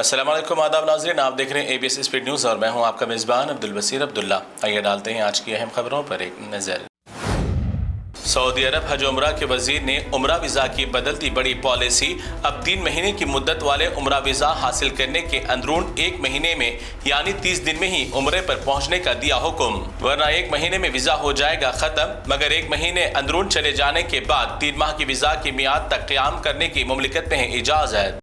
अस्सलाम वालेकुम, आदाब नाज़रीन, आप देख रहे हैं ABS स्पीड न्यूज़ और मैं हूं आपका मेज़बान अब्दुल बसीर अब्दुल्ला। आइए डालते हैं आज की अहम खबरों पर एक नज़र। सऊदी अरब हज उम्रा के वजीर ने उम्रा वीज़ा की बदलती बड़ी पॉलिसी, अब 3 महीने की मुद्दत वाले उम्रा वीज़ा हासिल करने के अंदरून 1 महीने में यानी 30 दिन में ही उम्रे पर पहुंचने का दिया हुक्म, वरना 1 महीने में वीज़ा हो जाएगा ख़त्म। मगर 1 महीने अंदरून चले जाने के बाद 3 माह की वीज़ा की मियाद तक क़याम करने की मुमलिकत में है इजाज़त।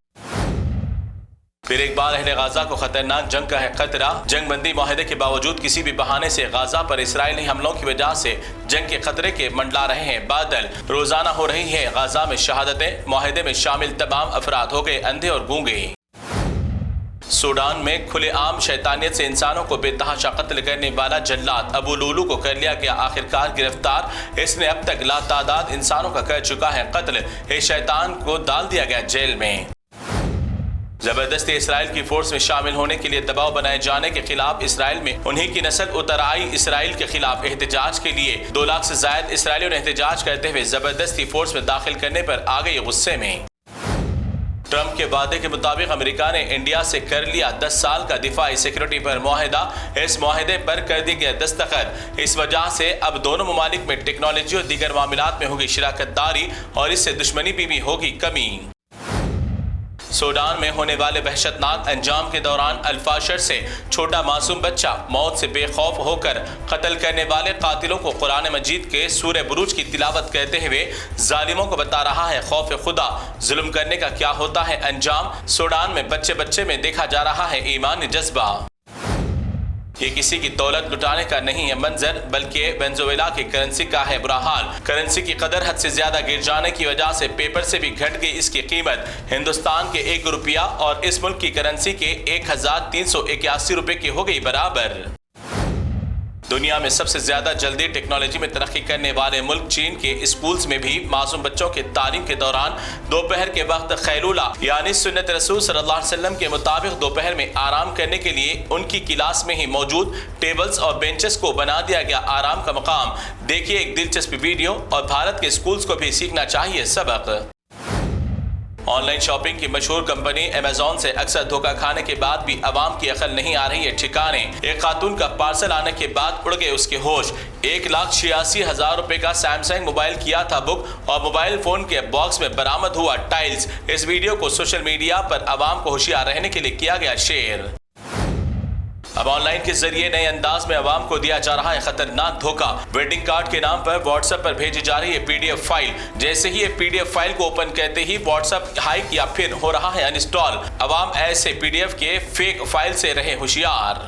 फिर एक बार अहले गाजा को खतरनाक जंग का है खतरा। जंग बंदी माहिदे के बावजूद किसी भी बहाने से गाजा पर इसराइली हमलों की वजह से जंग के खतरे के मंडला रहे हैं बादल। रोजाना हो रही है गाजा में शहादतें, माहिदे में शामिल तमाम अफराद हो गए अंधे और गूंगे। सूडान में खुलेआम शैतानियत से इंसानों को बेतहाशा कत्ल करने वाला जल्लाद अबू लूलू को कर लिया गया आखिरकार गिरफ्तार। इसने अब तक लातादाद इंसानों का कर चुका है कत्ल। इस शैतान को डाल दिया गया जेल में। जबरदस्ती इसराइल की फोर्स में शामिल होने के लिए दबाव बनाए जाने के खिलाफ इसराइल में उन्हीं की नस्ल उतर आई। इसराइल के खिलाफ एहतजाज के लिए 2 लाख से ज्यादा इसराइलियों ने एहतजाज करते हुए जबरदस्ती फोर्स में दाखिल करने पर आ गए गुस्से में। ट्रंप के वादे के मुताबिक अमेरिका ने इंडिया से कर लिया 10 साल का दिफाई सिक्योरिटी पर मुआहिदा। इस मुआहिदे पर कर दी गई दस्तखत। इस वजह से अब दोनों ममालिक में टेक्नोलॉजी और दीगर मामलात में होगी शिराकत दारी और इससे दुश्मनी भी होगी कमी। सूडान में होने वाले वहशतनाक अंजाम के दौरान अल्फाशर से छोटा मासूम बच्चा मौत से बेखौफ होकर कत्ल करने वाले कातिलों को कुरान मजीद के सूरह बुरूज की तिलावत करते हुए जालिमों को बता रहा है खौफ खुदा, जुल्म करने का क्या होता है अंजाम। सूडान में बच्चे बच्चे में देखा जा रहा है ईमानी जज्बा। ये किसी की दौलत लुटाने का नहीं है मंजर, बल्कि वेनेजुएला की करेंसी का है बुरा हाल। करेंसी की कदर हद से ज्यादा गिर जाने की वजह से पेपर से भी घट गई इसकी कीमत। हिंदुस्तान के 1 रुपया और इस मुल्क की करेंसी के 1381 रुपए की हो गई बराबर। दुनिया में सबसे ज्यादा जल्दी टेक्नोलॉजी में तरक्की करने वाले मुल्क चीन के स्कूल्स में भी मासूम बच्चों के तालीम के दौरान दोपहर के वक्त खैलूला यानी सुन्नत रसूल सल्लल्लाहु अलैहि वसल्लम के मुताबिक दोपहर में आराम करने के लिए उनकी क्लास में ही मौजूद टेबल्स और बेंचेस को बना दिया गया आराम का मकाम। देखिए एक दिलचस्प वीडियो और भारत के स्कूल्स को भी सीखना चाहिए सबक। ऑनलाइन शॉपिंग की मशहूर कंपनी अमेज़न से अक्सर धोखा खाने के बाद भी अवाम की अकल नहीं आ रही है ठिकाने। एक खातून का पार्सल आने के बाद उड़ गए उसके होश। 1,86,000 रुपए का सैमसंग मोबाइल किया था बुक और मोबाइल फोन के बॉक्स में बरामद हुआ टाइल्स। इस वीडियो को सोशल मीडिया पर अवाम को होशियार रहने के लिए किया गया शेयर। अब ऑनलाइन के जरिए नए अंदाज में अवाम को दिया जा रहा है खतरनाक धोखा। वेडिंग कार्ड के नाम पर व्हाट्सएप पर भेजी जा रही है PDF फाइल। जैसे ही ये PDF फाइल को ओपन करते ही व्हाट्सएप हाइक या फिर हो रहा है अनइंस्टॉल। अवाम ऐसे PDF के फेक फाइल से रहे होशियार।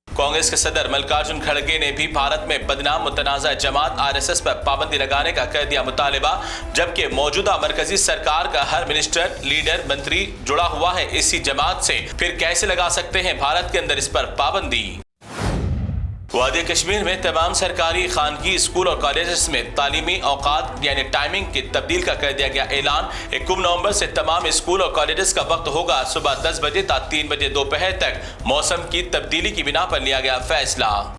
कांग्रेस के सदर मल्लिकार्जुन खड़गे ने भी भारत में बदनाम मुतनाज़ा जमात RSS पर पाबंदी लगाने का कर दिया मुतालिबा, जबकि मौजूदा मरकजी सरकार का हर मिनिस्टर, लीडर, मंत्री जुड़ा हुआ है इसी जमात से। फिर कैसे लगा सकते हैं भारत के अंदर इस पर पाबंदी। वादी कश्मीर में तमाम सरकारी खानगी स्कूल और कॉलेजेस में तालीमी औकात यानी टाइमिंग की तब्दील का कर दिया गया ऐलान। 21 नवंबर से तमाम स्कूल और कॉलेजेस का वक्त होगा सुबह 10 बजे तक 3 बजे दोपहर तक। मौसम की तब्दीली की बिना पर लिया गया फैसला।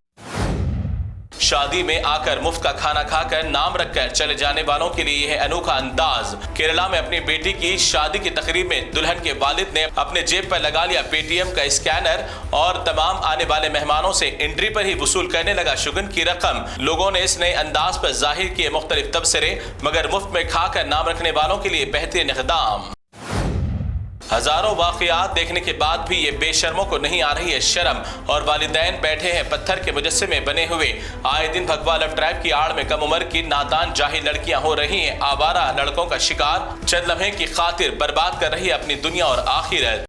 शादी में आकर मुफ्त का खाना खाकर नाम रखकर चले जाने वालों के लिए यह अनोखा अंदाज। केरला में अपनी बेटी की शादी की तकरीब में दुल्हन के वालिद ने अपने जेब पर लगा लिया पेटीएम का स्कैनर और तमाम आने वाले मेहमानों से एंट्री पर ही वसूल करने लगा शुगन की रकम। लोगों ने इस नए अंदाज पर जाहिर किए मुख्तलिफ तबसरे, मगर मुफ्त में खाकर नाम रखने वालों के लिए बेहतरीन इक़दाम। हजारों वाक़यात देखने के बाद भी ये बेशर्मों को नहीं आ रही है शर्म और वालिदैन बैठे हैं पत्थर के मुजस्समे बने हुए। आए दिन भगवा लव ट्रैप की आड़ में कम उम्र की नादान जाहिल लड़कियां हो रही हैं आवारा लड़कों का शिकार। चंद लम्हे की खातिर बर्बाद कर रही है अपनी दुनिया और आखिरत।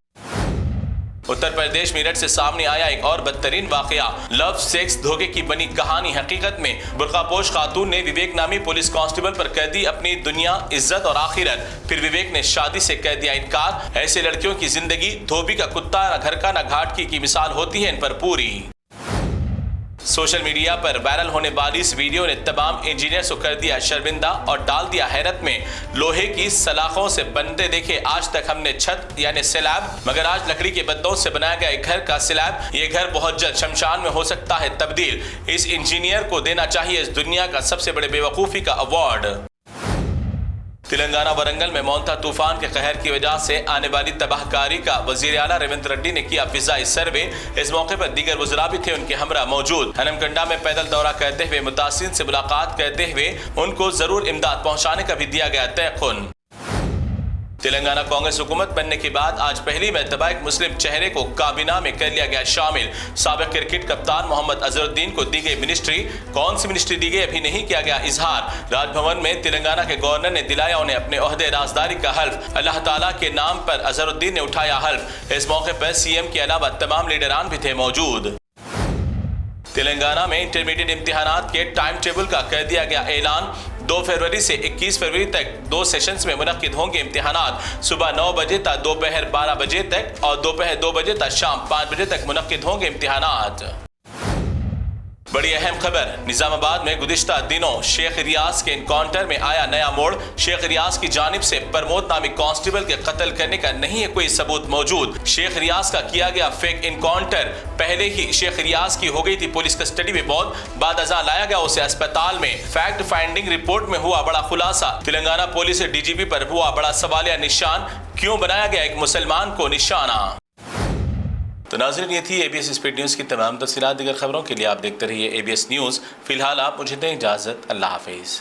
उत्तर प्रदेश मेरठ से सामने आया एक और बदतरीन वाकया। लव सेक्स धोखे की बनी कहानी। हकीकत में बुर्कापोश खातून ने विवेक नामी पुलिस कांस्टेबल पर कर दी अपनी दुनिया, इज्जत और आखिरत। फिर विवेक ने शादी से कर दिया इनकार। ऐसे लड़कियों की जिंदगी धोबी का कुत्ता, न घर का न घाट की मिसाल होती है इन पर पूरी। सोशल मीडिया पर वायरल होने वाली इस वीडियो ने तमाम इंजीनियर्स को कर दिया शर्मिंदा और डाल दिया हैरत में। लोहे की सलाखों से बनते देखे आज तक हमने छत यानी स्लैब, मगर आज लकड़ी के बद्दों से बनाया गया एक घर का स्लैब। ये घर बहुत जल्द शमशान में हो सकता है तब्दील। इस इंजीनियर को देना चाहिए इस दुनिया का सबसे बड़े बेवकूफ़ी का अवार्ड। تلنگانہ ورنگل میں مونتا طوفان کے قہر کی وجہ سے آنے والی تباہ کاری کا وزیر اعلیٰ ریونت ریڈی نے کیا فضائی سروے۔ اس موقع پر دیگر وزراء بھی تھے ان کے ہمراہ موجود۔ ہنمکنڈا میں پیدل دورہ کرتے ہوئے متاثرین سے ملاقات کرتے ہوئے ان کو ضرور امداد پہنچانے کا بھی دیا گیا تیقن۔ تلنگانہ کانگریس حکومت بننے کے بعد آج پہلی مرتبہ ایک مسلم چہرے کو کابینہ میں کر لیا گیا شامل۔ سابق کرکٹ کپتان محمد اظہر الدین کو دی گئی منسٹری، کون سی منسٹری دی گئی ابھی نہیں کیا گیا اظہار۔ راج بھون میں تلنگانہ کے گورنر نے دلایا انہیں اپنے عہدے رازداری کا حلف۔ اللہ تعالیٰ کے نام پر اظہر الدین نے اٹھایا حلف۔ اس موقع پر سی ایم کے علاوہ تمام لیڈران بھی تھے موجود۔ تلنگانہ میں انٹرمیڈیٹ امتحانات کے ٹائم ٹیبل کا کر دیا گیا اعلان۔ 2 فروری سے 21 فروری تک 2 سیشنز میں منعقد ہوں گے امتحانات۔ صبح 9 بجے تک دوپہر 12 بجے تک اور دوپہر 2 بجے تک شام 5 بجے تک منعقد ہوں گے امتحانات۔ بڑی اہم خبر، نظام آباد میں گزشتہ دنوں شیخ ریاض کے انکاؤنٹر میں آیا نیا موڑ۔ شیخ ریاض کی جانب سے پرمود نامی کانسٹیبل کے قتل کرنے کا نہیں ہے کوئی ثبوت موجود۔ شیخ ریاض کا کیا گیا فیک انکاؤنٹر، پہلے ہی شیخ ریاض کی ہو گئی تھی پولیس کسٹڈی میں موت، بعد ازاں لایا گیا اسے اسپتال میں۔ فیکٹ فائنڈنگ رپورٹ میں ہوا بڑا خلاصہ، تلنگانہ پولیس ڈی جی پی پر ہوا بڑا سوالیہ نشان، کیوں بنایا گیا ایک مسلمان کو نشانہ۔ تو ناظرین یہ تھی اے بی ایس اسپیڈ نیوز کی تمام تفصیلات۔ دیگر خبروں کے لیے آپ دیکھتے رہیے اے بی ایس نیوز۔ فی الحال آپ مجھے دیں اجازت، اللہ حافظ۔